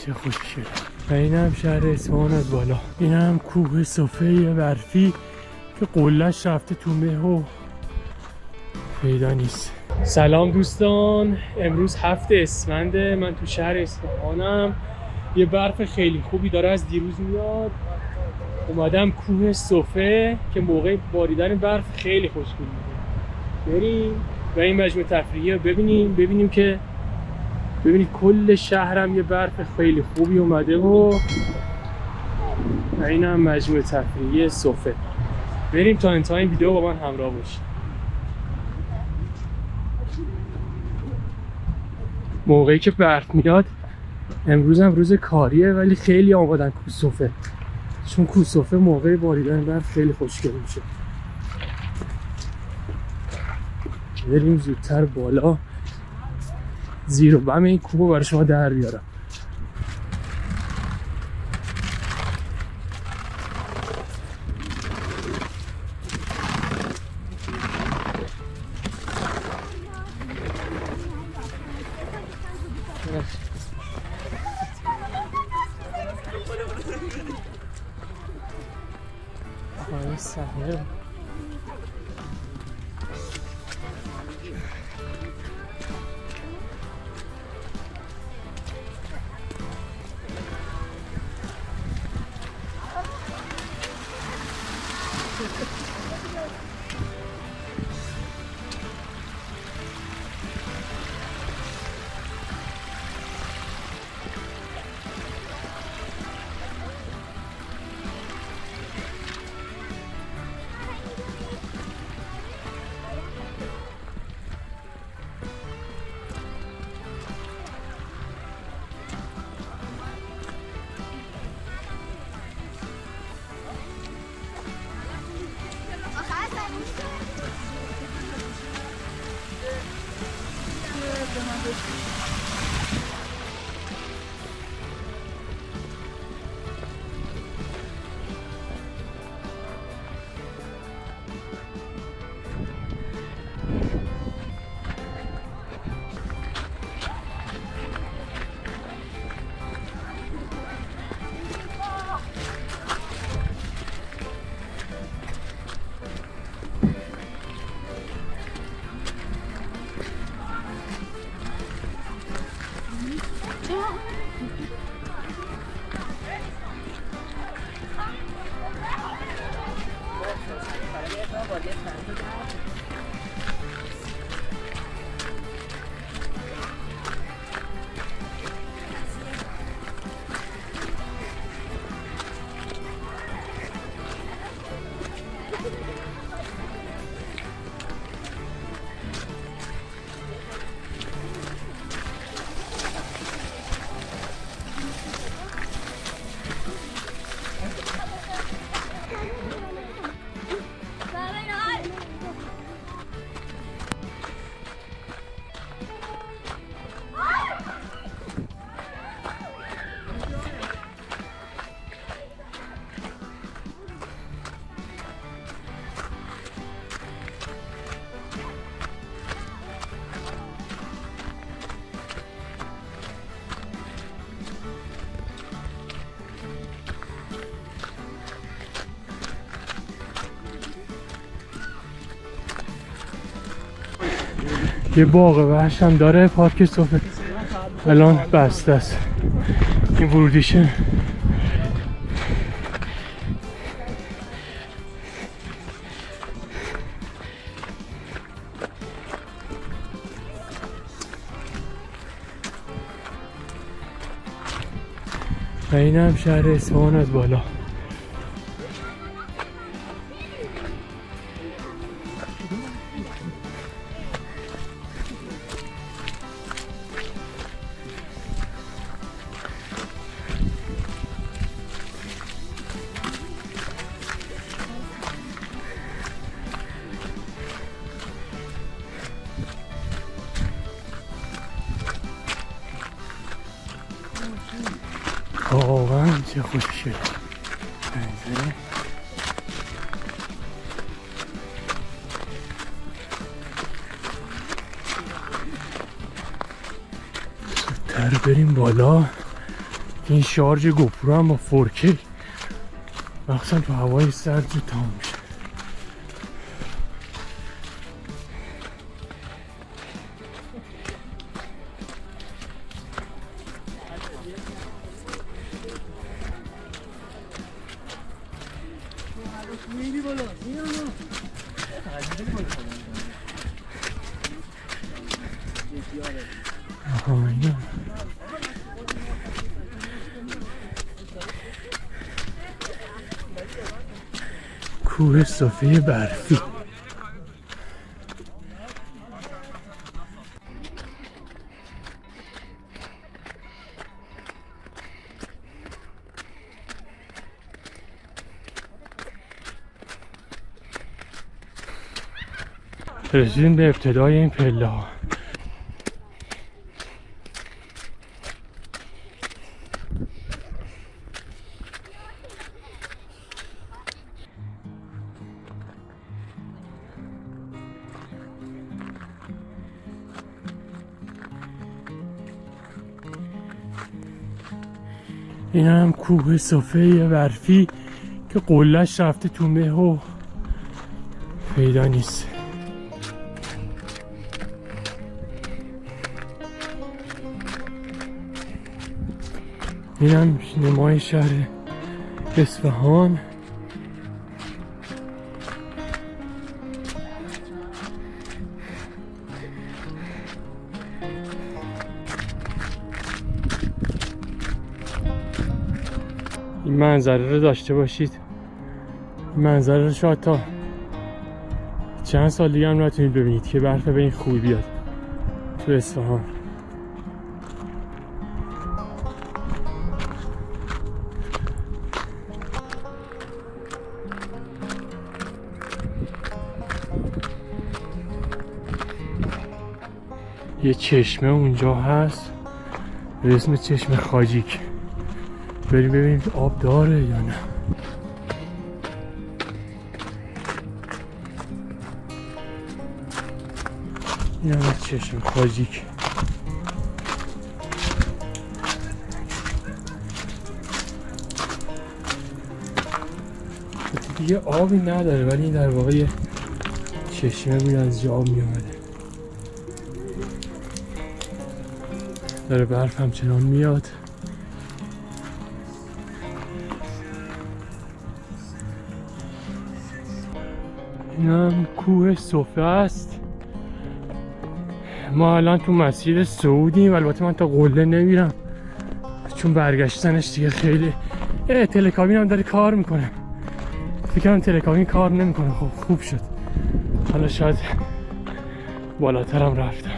چه خوشگله. و این هم شهر اصفهان از بالا. این هم کوه صفه برفی که قله‌اش رفته تو مه و پیدا نیست. سلام دوستان، امروز 7 اسفند، من تو شهر اصفهانم. یه برف خیلی خوبی داره از دیروز میاد. اومدم کوه صفه که موقع باریدن برف خیلی خوشگل میده. بریم و این مجموعه تفریحی رو ببینیم که ببینید کل شهرم یه برف خیلی خوبی اومده و این هم مجموعه تفریحی صفه. بریم تا انتهای این ویدیو با من همراه باشید. موقعی که برف میاد، امروز هم روز کاریه ولی خیلی آمادن کوه صفه، چون کوه صفه موقع باریدن برف خیلی خوشگل میشه. بریم زودتر بالا، زیر و بم این کوه برای شما در بیارم. صحنه یه باغ وحش هم داره پارک صفه، الان بسته است این ورودیشه. و این هم شهر اصفهان از بالا. واقعا چه خوشگله. زودتر بریم بالا این شارژ گوپرو هم با 4K مخصوصا تو هوای سرد زود تمام میشه. کوه صوفی برفی. رسیدیم به ابتدای این پله ها. این هم کوه صوفی برفی که قله‌اش رفته تو مه و پیدا نیست. این هم نمای شهر اصفهان. این منظره رو داشته باشید. این منظره رو شاید تا چند سال دیگه هم نتونید ببینید که برف به این خوبی بیاد تو اصفهان. یه چشمه اونجا هست به اسم چشمه خاجیک. بریم ببینیم آب داره یا نه. این هم چشمه خاجیک. دیگه آبی نداره ولی این در واقع یه چشمه بود از جا آب می اومده. داره برف همچنان میاد. این هم کوه صوفه است. ما الان تو مسیر سعودیم. البته من تا قله نمیرم چون برگشتنش دیگه خیلی. تلکابین هم داره کار میکنه. فکرم تلکابین کار نمیکنه. خب خوب شد. حالا شاید بالاترم رفتم.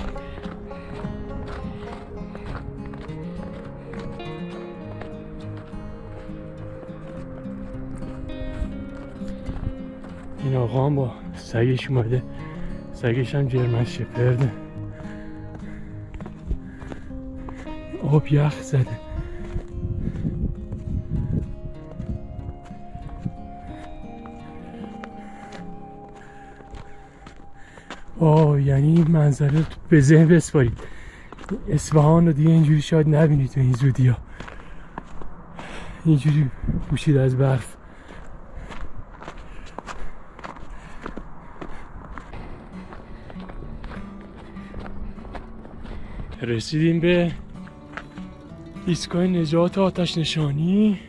این آقا هم با سگش اومده. سگش هم جرمن شپرده. آب یخ زده. یعنی این منظره به ذهن بسپارید. اصفهان رو دیگه اینجوری شاید نبینید تو این زودی ها. اینجوری پوشید از برف. رسیدیم به ایستگاه نجات آتش نشانی.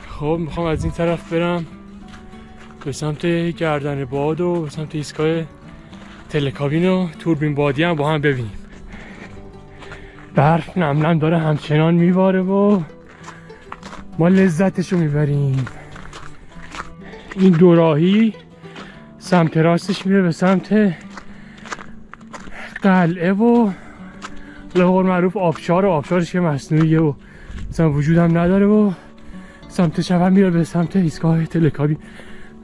خب میخوام از این طرف برم به سمت گردن باد و به سمت ایستگاه تلکابین و توربین بادی هم با هم ببینیم. برف نم نم داره همچنان میباره و ما لذتشو میبریم. این دوراهی سمت راستش میره به سمت قلعه و لقول معروف آبشار. و آبشارش که مصنوعیه و مثلا وجود هم نداره و سمت چپ هم میره به سمت ایستگاه تلکابین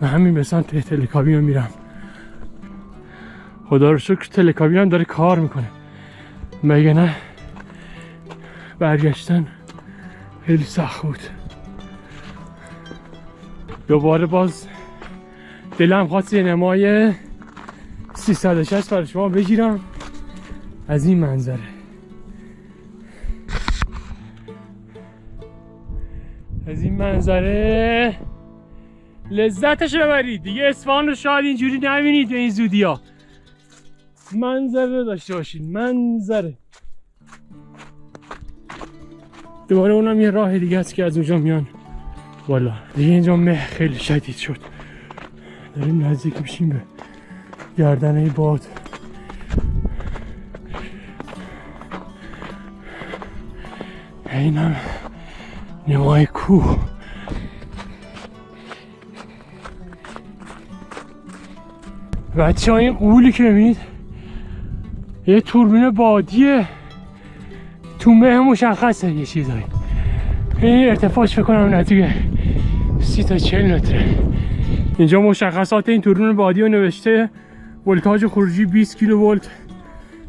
و همین به سمت تلکابین رو میرم. خدا رو شکر تلکابین هم داره کار میکنه، مگه نه برگشتن خیلی سخت بود. دوباره باز دلم خواست یه نمای 360 برای شما بگیرم از این منظره. از این منظره لذتش ببرید دیگه. اصفهان رو شاید اینجوری نبینید به این زودی ها. منظره داشته باشید، منظره. دوباره اونم یه راه دیگه است که از اونجا میان بالا. دیگه اینجا مه خیلی شدید شد، داریم نزدیک میشیم به گردنه باد. اینم نمای کوه. بچه ها این قولی که میبینید یه توربین بادیه، تو مه مشخصه یه چیزایی. این ارتفاعش فکر کنم نزدیک 30 تا 40 متره. اینجا مشخصات این توربین بادی رو نوشته: ولتاژ خروجی 20 کیلوولت،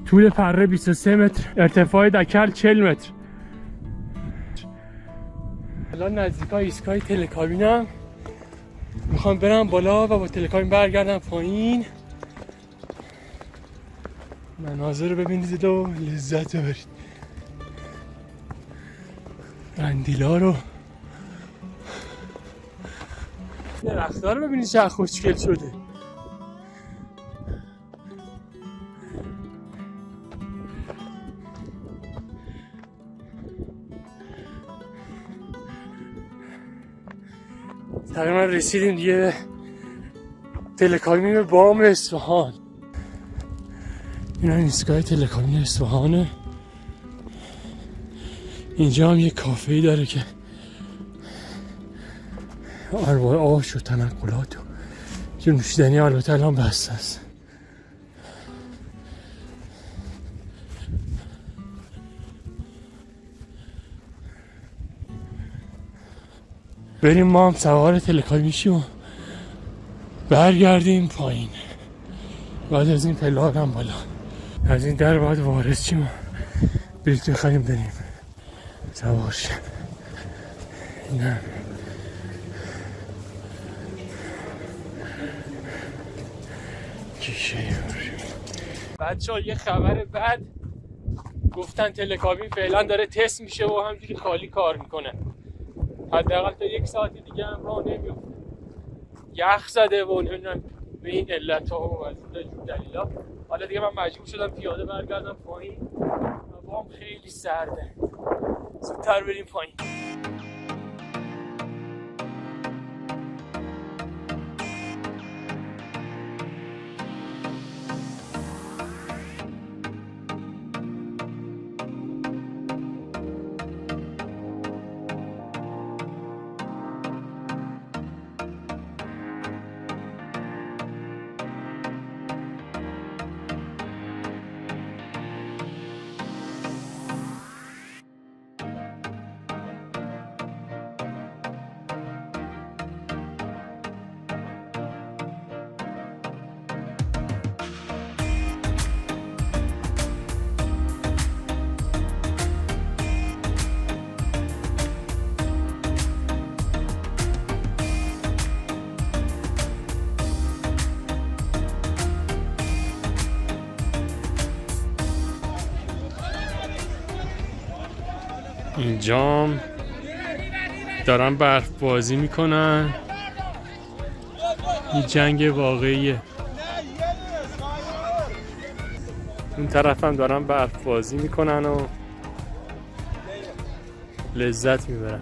طول پره 23 متر، ارتفاع دکل 40 متر. الان نزدیکای ایستگاه تلکابینم، میخوام برم بالا و با تلکابین برگردم پایین. مناظر رو ببینید و لذت ببرید. قندیلا رو، درخت‌ها رو ببینید چقدر خوشگل شده. تقریبا رسیدیم دیگه تلکابین بام اصفهان. این هم ایستگاه تلکابین اصفهانه. اینجا هم یه کافه‌ای داره که انواع آش و تنقلات و که نوشیدنی البته الان بسته است. بریم ما هم سوار تلکابین شیم و برگردیم پایین. بعد از این پله هم بالا از این در باید وارد شیم و بلیط بخریم بریم سوار شیم. اینم کیشه بچه ها. یه خبر بد، گفتن تلکابین فعلا داره تست میشه و همجوری خالی کار میکنه. حداقل تا 1 ساعت دیگه هم راه نمیفته. یخ زده و نمیدونم به این علت ها و از این جور دلیلا. حالا دیگه من مجبور شدم پیاده برگردم پایین. هوام خیلی سرده، زودتر بریم پایین. اینجام دارن برف بازی میکنن. این جنگ واقعیه. اون طرف هم دارن برف بازی میکنن و لذت میبرن.